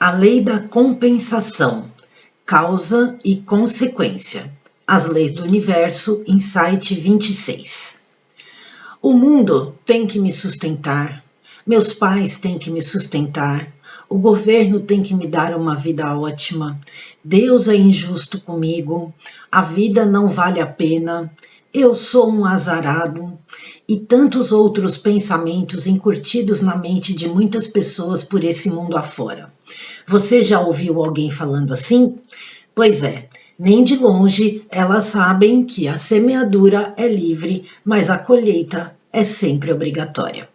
A lei da compensação, causa e consequência. As leis do universo, insight 26. O mundo tem que me sustentar, meus pais têm que me sustentar, o governo tem que me dar uma vida ótima, Deus é injusto comigo, a vida não vale a pena, eu sou um azarado, e tantos outros pensamentos incutidos na mente de muitas pessoas por esse mundo afora. Você já ouviu alguém falando assim? Pois é, nem de longe elas sabem que a semeadura é livre, mas a colheita é sempre obrigatória.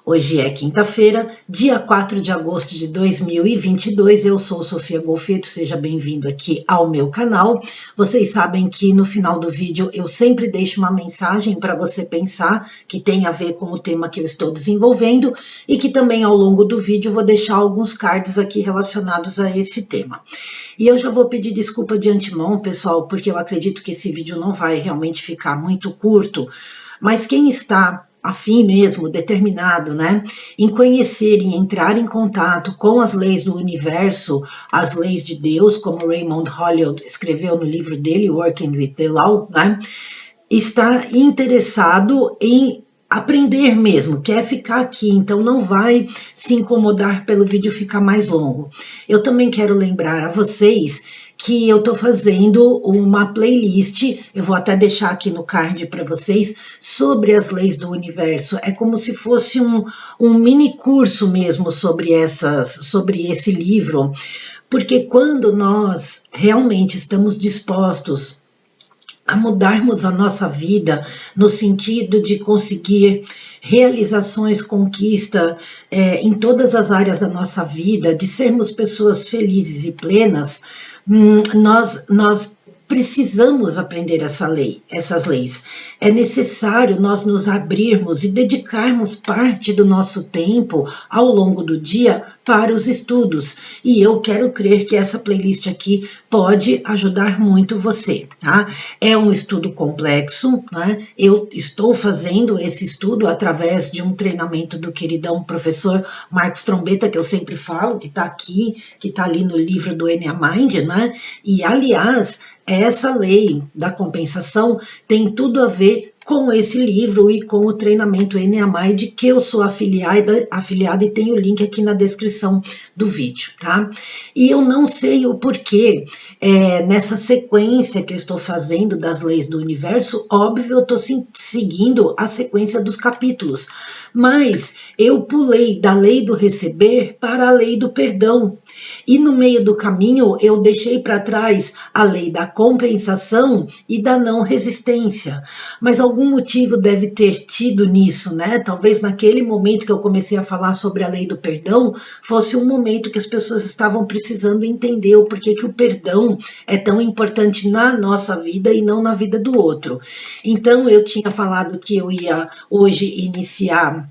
Hoje é quinta-feira, dia 4 de agosto de 2022, eu sou Sofia Golfeto, seja bem-vindo aqui ao meu canal. Vocês sabem que no final do vídeo eu sempre deixo uma mensagem para você pensar, que tem a ver com o tema que eu estou desenvolvendo, e que também ao longo do vídeo vou deixar alguns cards aqui relacionados a esse tema. E eu já vou pedir desculpa de antemão, pessoal, porque eu acredito que esse vídeo não vai realmente ficar muito curto, mas quem está afim mesmo, determinado, né, em conhecer e entrar em contato com as leis do universo, as leis de Deus, como Raymond Hollywood escreveu no livro dele, Working with the Law, né, está interessado em aprender mesmo, quer ficar aqui, então não vai se incomodar pelo vídeo ficar mais longo. Eu também quero lembrar a vocês que eu tô fazendo uma playlist, eu vou até deixar aqui no card para vocês, sobre as leis do universo. É como se fosse um mini curso mesmo sobre esse livro, porque quando nós realmente estamos dispostos a mudarmos a nossa vida no sentido de conseguir realizações, conquista em todas as áreas da nossa vida, de sermos pessoas felizes e plenas, nós precisamos aprender essas leis. É necessário nós nos abrirmos e dedicarmos parte do nosso tempo ao longo do dia para os estudos. E eu quero crer que essa playlist aqui pode ajudar muito você, tá? É um estudo complexo, né? Eu estou fazendo esse estudo através de um treinamento do queridão professor Marcos Trombetta, que eu sempre falo, que está aqui, que está ali no livro do Enneagram Mind, né? E, aliás, essa lei da compensação tem tudo a ver com esse livro e com o treinamento Enneagram, que eu sou afiliada e tem o link aqui na descrição do vídeo, tá? E eu não sei o porquê, nessa sequência que eu estou fazendo das leis do universo, óbvio, eu estou seguindo a sequência dos capítulos, mas eu pulei da lei do receber para a lei do perdão, e no meio do caminho eu deixei para trás a lei da compensação e da não resistência, mas algum motivo deve ter tido nisso, né? Talvez naquele momento que eu comecei a falar sobre a lei do perdão, fosse um momento que as pessoas estavam precisando entender o porquê que o perdão é tão importante na nossa vida e não na vida do outro. Então eu tinha falado que eu ia hoje iniciar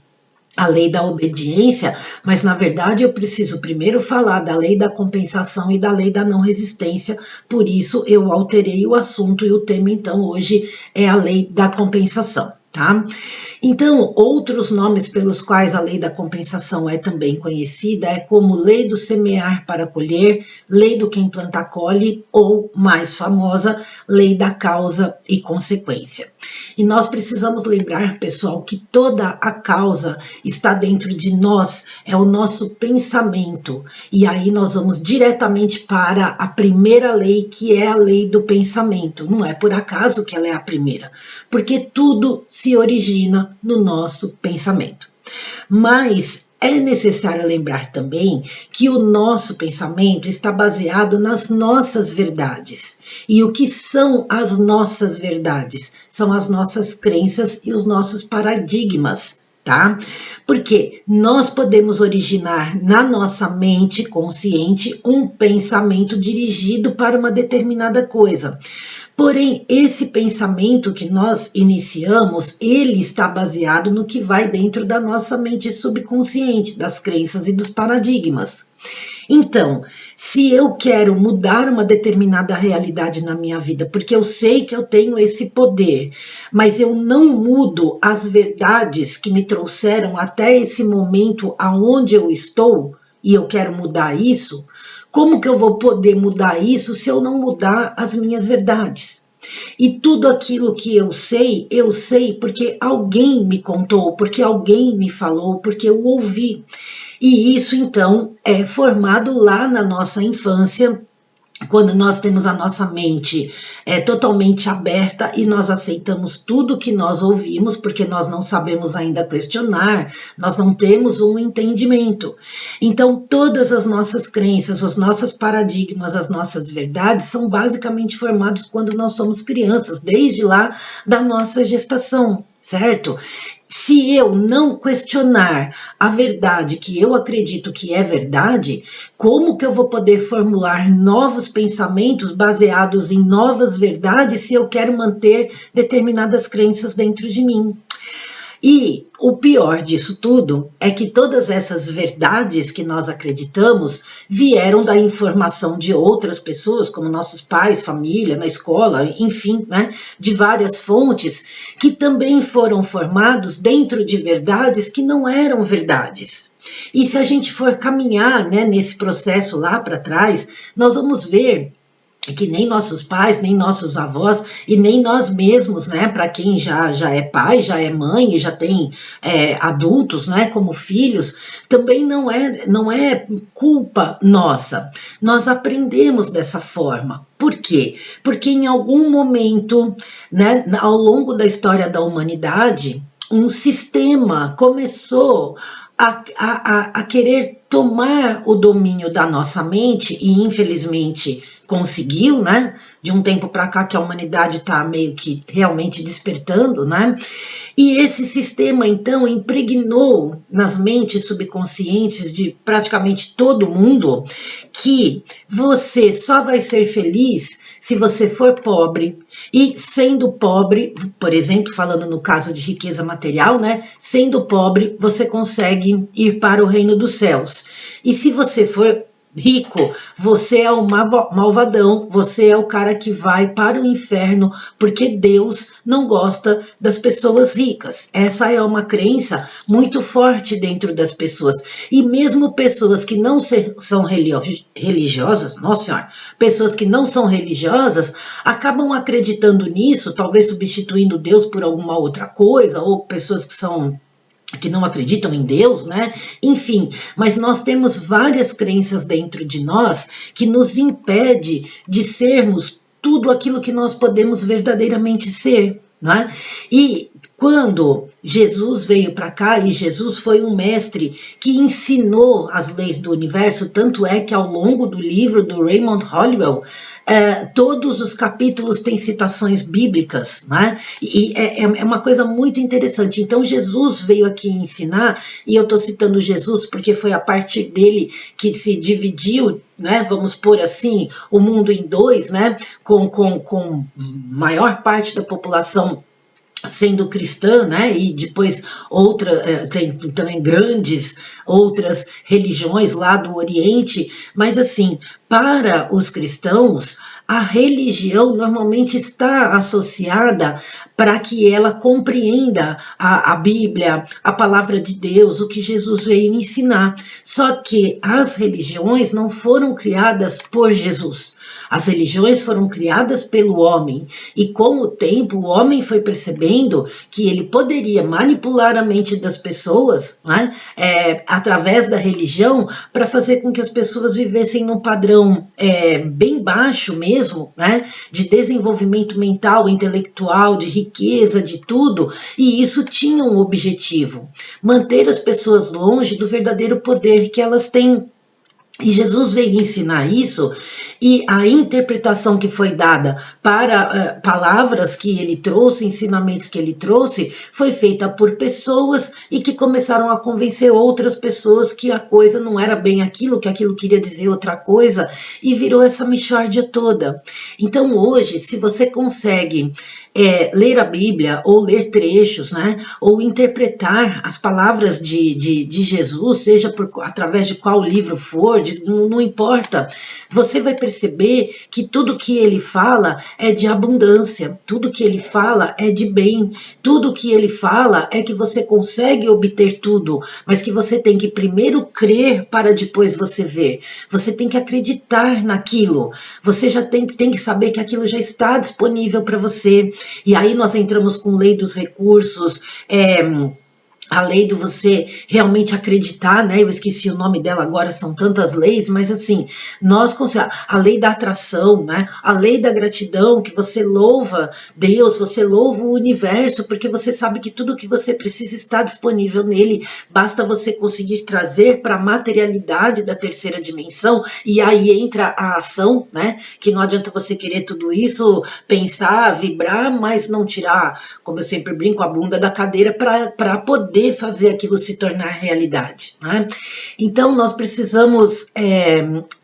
a lei da obediência, mas na verdade eu preciso primeiro falar da lei da compensação e da lei da não resistência, por isso eu alterei o assunto e o tema então hoje é a lei da compensação, tá? Então, outros nomes pelos quais a lei da compensação é também conhecida é como lei do semear para colher, lei do quem planta colhe, ou, mais famosa, lei da causa e consequência. E nós precisamos lembrar, pessoal, que toda a causa está dentro de nós, é o nosso pensamento. E aí nós vamos diretamente para a primeira lei, que é a lei do pensamento. Não é por acaso que ela é a primeira, porque tudo se origina no nosso pensamento. Mas é necessário lembrar também que o nosso pensamento está baseado nas nossas verdades. E o que são as nossas verdades? São as nossas crenças e os nossos paradigmas, tá? Porque nós podemos originar na nossa mente consciente um pensamento dirigido para uma determinada coisa. Porém, esse pensamento que nós iniciamos, ele está baseado no que vai dentro da nossa mente subconsciente, das crenças e dos paradigmas. Então, se eu quero mudar uma determinada realidade na minha vida, porque eu sei que eu tenho esse poder, mas eu não mudo as verdades que me trouxeram até esse momento aonde eu estou, e eu quero mudar isso, como que eu vou poder mudar isso se eu não mudar as minhas verdades? E tudo aquilo que eu sei porque alguém me contou, porque alguém me falou, porque eu ouvi. E isso, então, é formado lá na nossa infância, quando nós temos a nossa mente totalmente aberta e nós aceitamos tudo que nós ouvimos, porque nós não sabemos ainda questionar, nós não temos um entendimento. Então, todas as nossas crenças, os nossos paradigmas, as nossas verdades são basicamente formados quando nós somos crianças, desde lá da nossa gestação, certo? Se eu não questionar a verdade que eu acredito que é verdade, como que eu vou poder formular novos pensamentos baseados em novas verdades se eu quero manter determinadas crenças dentro de mim? E o pior disso tudo é que todas essas verdades que nós acreditamos vieram da informação de outras pessoas, como nossos pais, família, na escola, enfim, né, de várias fontes, que também foram formados dentro de verdades que não eram verdades. E se a gente for caminhar, né, nesse processo lá para trás, nós vamos ver que nem nossos pais, nem nossos avós e nem nós mesmos, né, para quem já é pai, já é mãe e já tem adultos, né, como filhos, também não é culpa nossa. Nós aprendemos dessa forma. Por quê? Porque em algum momento, né, ao longo da história da humanidade, um sistema começou a querer tomar o domínio da nossa mente e, infelizmente, conseguiu, né? De um tempo para cá que a humanidade está meio que realmente despertando, né? E esse sistema, então, impregnou nas mentes subconscientes de praticamente todo mundo que você só vai ser feliz se você for pobre. E sendo pobre, por exemplo, falando no caso de riqueza material, né? Sendo pobre, você consegue ir para o reino dos céus. E se você for rico, você é o malvadão, você é o cara que vai para o inferno, porque Deus não gosta das pessoas ricas. Essa é uma crença muito forte dentro das pessoas. E mesmo pessoas que não são religiosas, nossa senhora, pessoas que não são religiosas, acabam acreditando nisso, talvez substituindo Deus por alguma outra coisa, ou pessoas que não acreditam em Deus, né? Enfim, mas nós temos várias crenças dentro de nós que nos impede de sermos tudo aquilo que nós podemos verdadeiramente ser, né? E quando Jesus veio para cá, e Jesus foi um mestre que ensinou as leis do universo, tanto é que ao longo do livro do Raymond Holliwell, todos os capítulos têm citações bíblicas, né? E é uma coisa muito interessante. Então Jesus veio aqui ensinar, e eu estou citando Jesus porque foi a partir dele que se dividiu, né, vamos pôr assim, o mundo em dois, né, com maior parte da população sendo cristã, né, e depois tem também grandes outras religiões lá do Oriente, mas assim, para os cristãos, a religião normalmente está associada para que ela compreenda a Bíblia, a palavra de Deus, o que Jesus veio ensinar. Só que as religiões não foram criadas por Jesus. As religiões foram criadas pelo homem. E com o tempo, o homem foi percebendo que ele poderia manipular a mente das pessoas, né, através da religião, para fazer com que as pessoas vivessem num padrão bem baixo mesmo, né, de desenvolvimento mental, intelectual, de riqueza, de tudo, e isso tinha um objetivo: manter as pessoas longe do verdadeiro poder que elas têm. E Jesus veio ensinar isso, e a interpretação que foi dada para palavras que ele trouxe, ensinamentos que ele trouxe, foi feita por pessoas e que começaram a convencer outras pessoas que a coisa não era bem aquilo, que aquilo queria dizer outra coisa, e virou essa mixórdia toda. Então hoje, se você consegue ler a Bíblia, ou ler trechos, né, ou interpretar as palavras de Jesus, seja através de qual livro for, saúde, não importa. Você vai perceber que tudo que ele fala é de abundância, tudo que ele fala é de bem, tudo que ele fala é que você consegue obter tudo, mas que você tem que primeiro crer para depois você ver. Você tem que acreditar naquilo, você já tem que saber que aquilo já está disponível para você. E aí nós entramos com lei dos recursos, a lei do você realmente acreditar, né? Eu esqueci o nome dela agora, são tantas leis, mas assim, a lei da atração, né? A lei da gratidão, que você louva Deus, você louva o universo, porque você sabe que tudo que você precisa está disponível nele, basta você conseguir trazer para a materialidade da terceira dimensão, e aí entra a ação, né? Que não adianta você querer tudo isso, pensar, vibrar, mas não tirar, como eu sempre brinco, a bunda da cadeira para poder fazer aquilo se tornar realidade, né? Então nós precisamos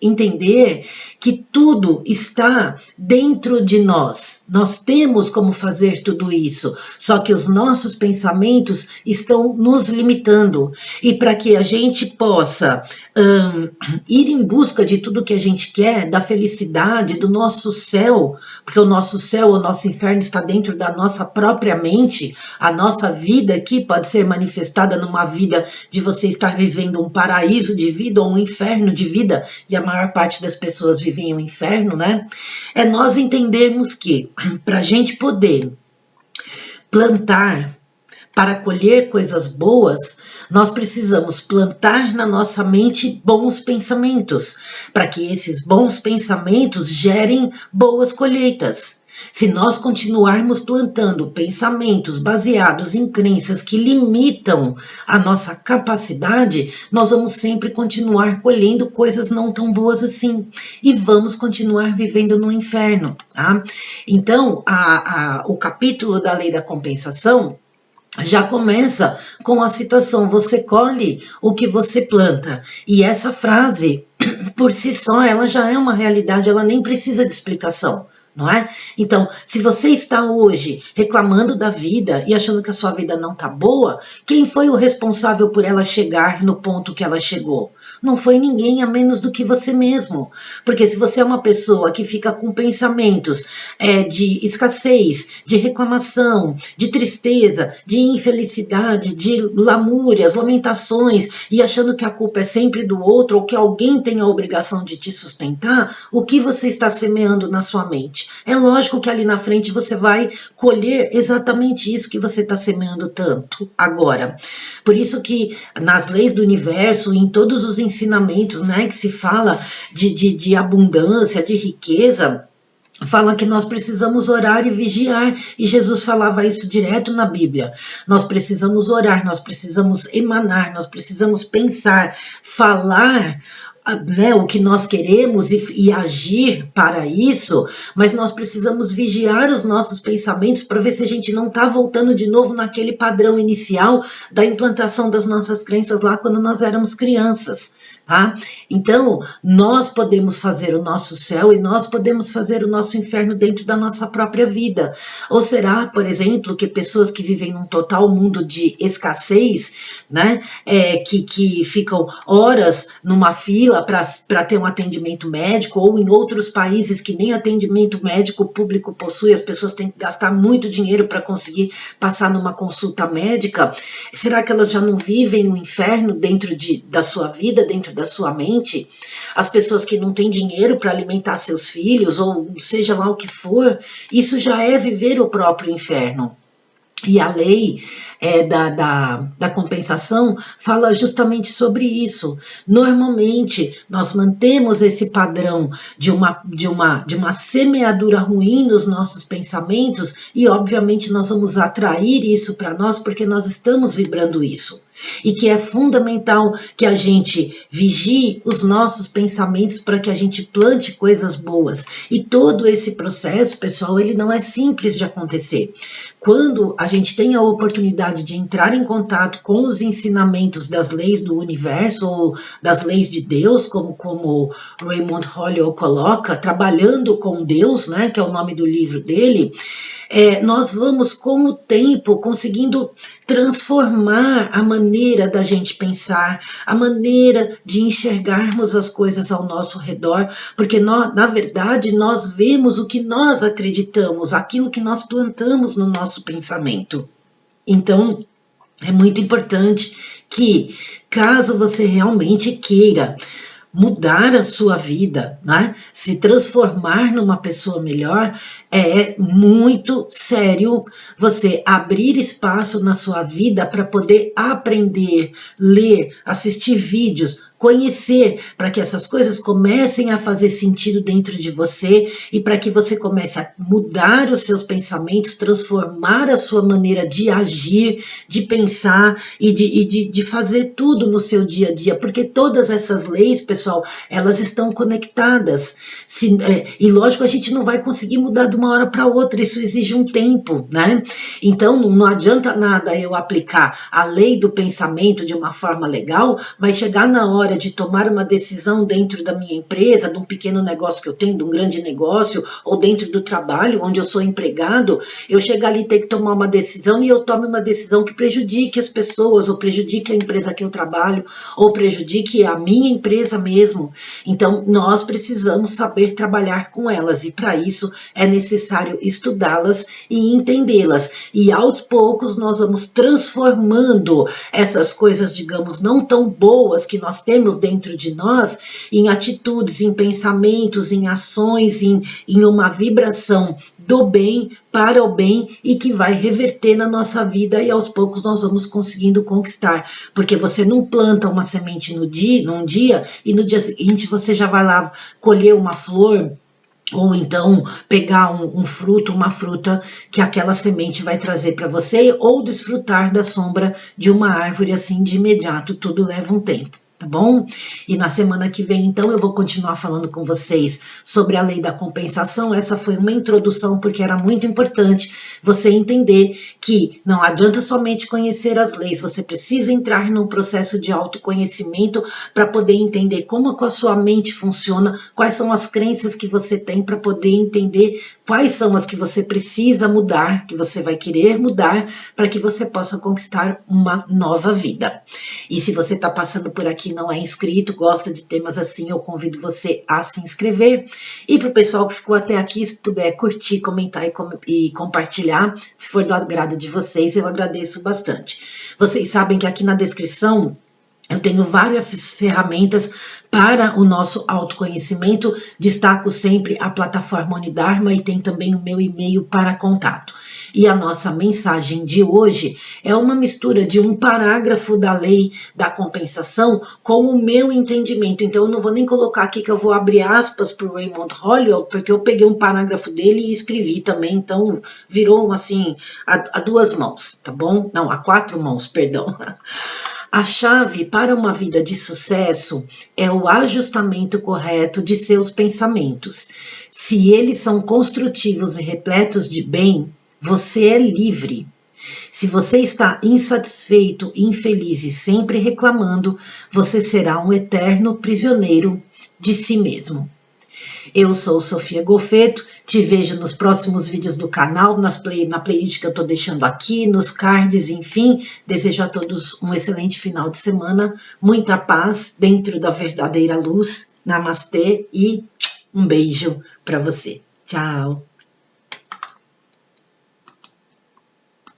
entender que tudo está dentro de nós. Nós temos como fazer tudo isso, só que os nossos pensamentos estão nos limitando. E para que a gente possa ir em busca de tudo que a gente quer, da felicidade, do nosso céu, porque o nosso céu, o nosso inferno está dentro da nossa própria mente, a nossa vida aqui pode ser manifestada numa vida de você estar vivendo um paraíso de vida ou um inferno de vida, e a maior parte das pessoas vivem um inferno, né? É nós entendermos que para a gente poder plantar para colher coisas boas, nós precisamos plantar na nossa mente bons pensamentos, para que esses bons pensamentos gerem boas colheitas. Se nós continuarmos plantando pensamentos baseados em crenças que limitam a nossa capacidade, nós vamos sempre continuar colhendo coisas não tão boas assim e vamos continuar vivendo no inferno, tá? Então, o capítulo da lei da compensação já começa com a citação: você colhe o que você planta. E essa frase, por si só, ela já é uma realidade, ela nem precisa de explicação, não é? Então, se você está hoje reclamando da vida e achando que a sua vida não está boa, quem foi o responsável por ela chegar no ponto que ela chegou? Não foi ninguém a menos do que você mesmo. Porque se você é uma pessoa que fica com pensamentos de escassez, de reclamação, de tristeza, de infelicidade, de lamúrias, lamentações, e achando que a culpa é sempre do outro ou que alguém tem a obrigação de te sustentar, o que você está semeando na sua mente? É lógico que ali na frente você vai colher exatamente isso que você está semeando tanto agora. Por isso que nas leis do universo, em todos os ensinamentos, né, que se fala de abundância, de riqueza, fala que nós precisamos orar e vigiar, e Jesus falava isso direto na Bíblia. Nós precisamos orar, nós precisamos emanar, nós precisamos pensar, falar, né, o que nós queremos e agir para isso, mas nós precisamos vigiar os nossos pensamentos para ver se a gente não está voltando de novo naquele padrão inicial da implantação das nossas crenças lá quando nós éramos crianças. Tá? Então, nós podemos fazer o nosso céu e nós podemos fazer o nosso inferno dentro da nossa própria vida. Ou será, por exemplo, que pessoas que vivem num total mundo de escassez, né, que ficam horas numa fila para ter um atendimento médico, ou em outros países que nem atendimento médico público possui, as pessoas têm que gastar muito dinheiro para conseguir passar numa consulta médica, será que elas já não vivem no inferno dentro da sua vida, dentro da sua mente? As pessoas que não têm dinheiro para alimentar seus filhos, ou seja lá o que for, isso já é viver o próprio inferno. E a lei da compensação fala justamente sobre isso. Normalmente, nós mantemos esse padrão de uma semeadura ruim nos nossos pensamentos e, obviamente, nós vamos atrair isso para nós porque nós estamos vibrando isso. E que é fundamental que a gente vigie os nossos pensamentos para que a gente plante coisas boas. E todo esse processo, pessoal, ele não é simples de acontecer. Quando a gente tem a oportunidade capacidade de entrar em contato com os ensinamentos das leis do universo ou das leis de Deus, como Raymond Holliot coloca, trabalhando com Deus, né, que é o nome do livro dele, nós vamos, com o tempo, conseguindo transformar a maneira da gente pensar, a maneira de enxergarmos as coisas ao nosso redor, porque na verdade nós vemos o que nós acreditamos, aquilo que nós plantamos no nosso pensamento. Então, é muito importante que, caso você realmente queira mudar a sua vida, né? Se transformar numa pessoa melhor, é muito sério você abrir espaço na sua vida para poder aprender, ler, assistir vídeos, conhecer, para que essas coisas comecem a fazer sentido dentro de você e para que você comece a mudar os seus pensamentos, transformar a sua maneira de agir, de pensar e de fazer tudo no seu dia a dia, porque todas essas leis, pessoal, elas estão conectadas. E lógico, a gente não vai conseguir mudar de uma hora para outra, isso exige um tempo, né? Então não adianta nada eu aplicar a lei do pensamento de uma forma legal, mas chegar na hora de tomar uma decisão dentro da minha empresa, de um pequeno negócio que eu tenho, de um grande negócio, ou dentro do trabalho, onde eu sou empregado, eu chegar ali e ter que tomar uma decisão e eu tomo uma decisão que prejudique as pessoas, ou prejudique a empresa que eu trabalho, ou prejudique a minha empresa mesmo. Então, nós precisamos saber trabalhar com elas, e para isso é necessário estudá-las e entendê-las. E aos poucos nós vamos transformando essas coisas, digamos, não tão boas que nós temos dentro de nós, em atitudes, em pensamentos, em ações, em uma vibração do bem para o bem e que vai reverter na nossa vida, e aos poucos nós vamos conseguindo conquistar, porque você não planta uma semente num dia e no dia seguinte você já vai lá colher uma flor, ou então pegar um fruto, uma fruta que aquela semente vai trazer para você, ou desfrutar da sombra de uma árvore assim de imediato. Tudo leva um tempo. Tá bom? E na semana que vem, então, eu vou continuar falando com vocês sobre a lei da compensação. Essa foi uma introdução, porque era muito importante você entender que não adianta somente conhecer as leis, você precisa entrar num processo de autoconhecimento para poder entender como a sua mente funciona, quais são as crenças que você tem, para poder entender quais são as que você precisa mudar, que você vai querer mudar, para que você possa conquistar uma nova vida. E se você está passando por aqui, não é inscrito, gosta de temas assim, eu convido você a se inscrever. E para o pessoal que ficou até aqui, se puder curtir, comentar e compartilhar, se for do agrado de vocês, eu agradeço bastante. Vocês sabem que aqui na descrição eu tenho várias ferramentas para o nosso autoconhecimento, destaco sempre a plataforma Unidharma e tem também o meu e-mail para contato. E a nossa mensagem de hoje é uma mistura de um parágrafo da lei da compensação com o meu entendimento. Então eu não vou nem colocar aqui que eu vou abrir aspas para o Raymond Holliot, porque eu peguei um parágrafo dele e escrevi também, então virou assim a duas mãos, tá bom? Não, a quatro mãos, perdão. A chave para uma vida de sucesso é o ajustamento correto de seus pensamentos. Se eles são construtivos e repletos de bem, você é livre. Se você está insatisfeito, infeliz e sempre reclamando, você será um eterno prisioneiro de si mesmo. Eu sou Sofia Golfetto, te vejo nos próximos vídeos do canal, na playlist que eu estou deixando aqui, nos cards, enfim. Desejo a todos um excelente final de semana, muita paz dentro da verdadeira luz. Namastê e um beijo para você. Tchau!